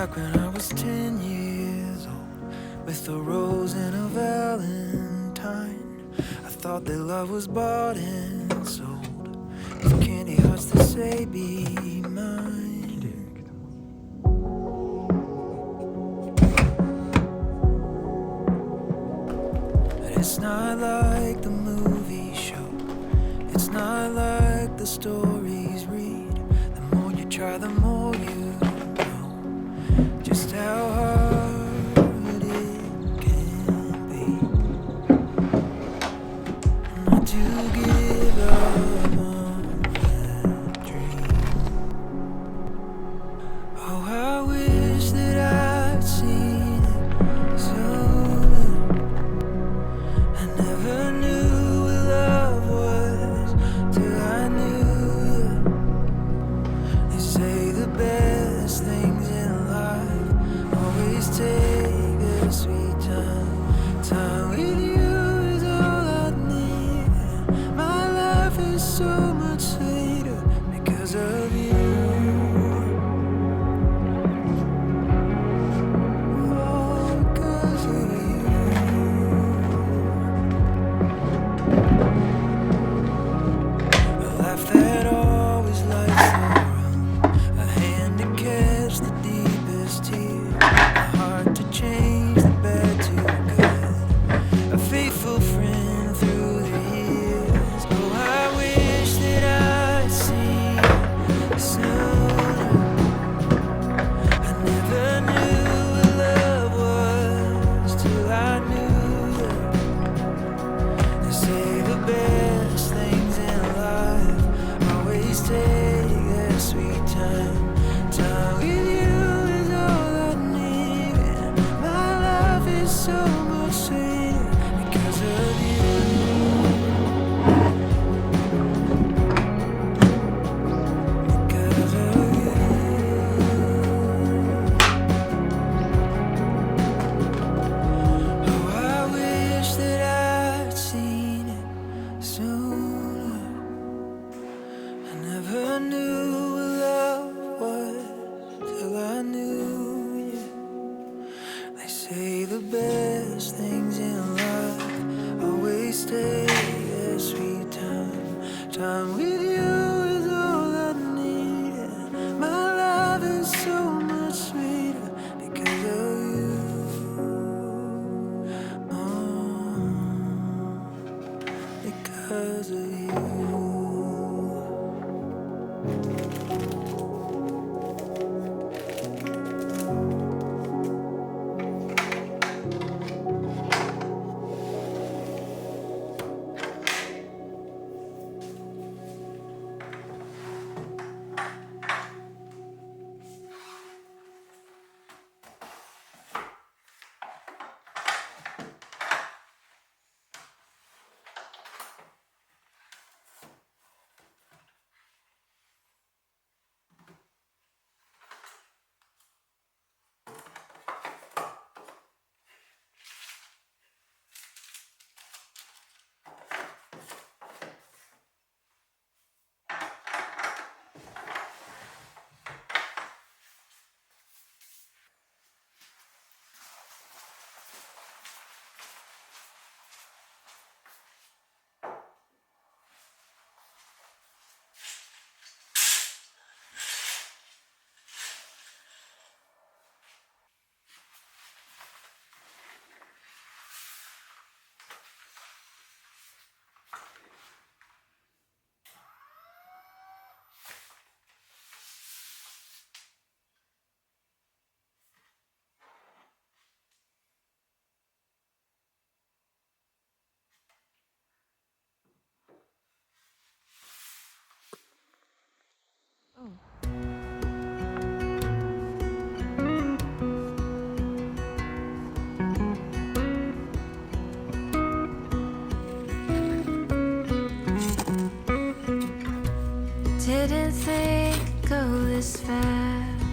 back when I was 10 years old, with a rose and a valentine. I thought that love was bought and sold, with candy hearts to say be mine. But it's not like the movie show, it's not like the stories read. The more you try, the more you know just how hard it can be. Not to give up on that dream. Oh, I wish that I'd seen it sooner. I never knew what love was till I knew you. They say the best things in life always take a sweet time. Time with you is all I need. My life is so much sweeter because of you. Oh, because of you. A laugh that always lights the room, a hand to catch the deepest tear, a heart to change the bad to good, a faithful friend through the years. Oh, I wish that I'd seen it sooner. I never knew what love was till I knew you. They say the best things in life always take that sweet time. Time with you is all I need, and my life is so much sweeter because of you. Because of you. Oh, I wish that I'd seen it sooner. I never knew what love was till I knew you. They say the best things in life always take a sweet time. Time with you is all I need, and my life is so much sweeter because of you. Oh, because of you. Didn't think it'd go this fast.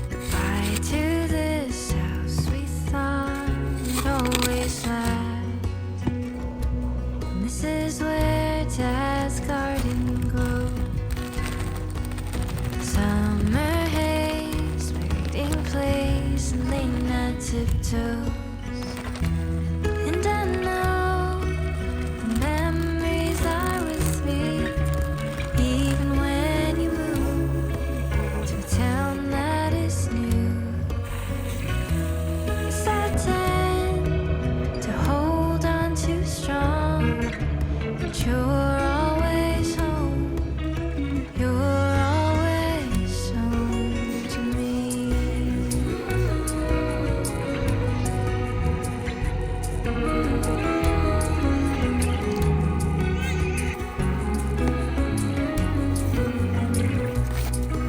Goodbye to this house we thought would always last. And this is where Dad's garden grows. Summer hay place and lean at tiptoes. And I know the memories are with me, even when you move to a town that is new. Yes, I tend to hold on too strong, but you're always home. You're always home to me.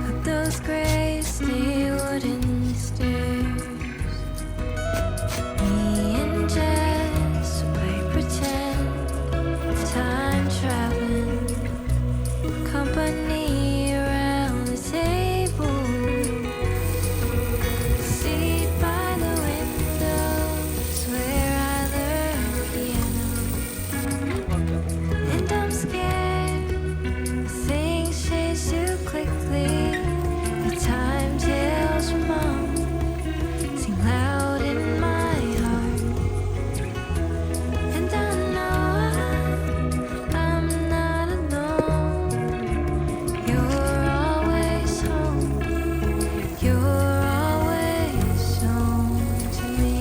Up those gray stay wooden stairs, me and Jess play pretend, time traveling company around the table. Seat by the windows where I learned piano. And I'm scared things change too quickly. The time tales from mom sing loud in my heart. And I know I'm not alone. You're always home. You're always home to me.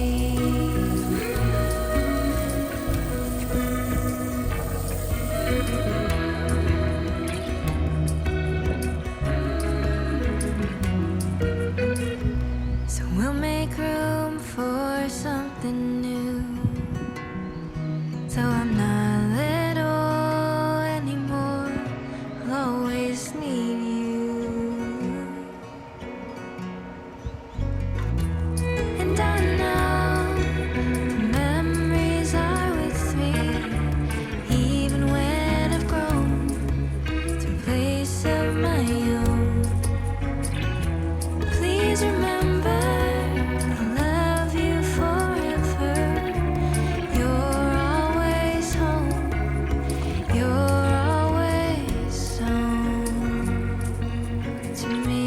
So we'll make room for something new. So I'm not little anymore. I'll always need you. And I know the memories are with me, even when I've grown to a place of my own. Please remember, I'll love you forever. You're always home. You're always home to me.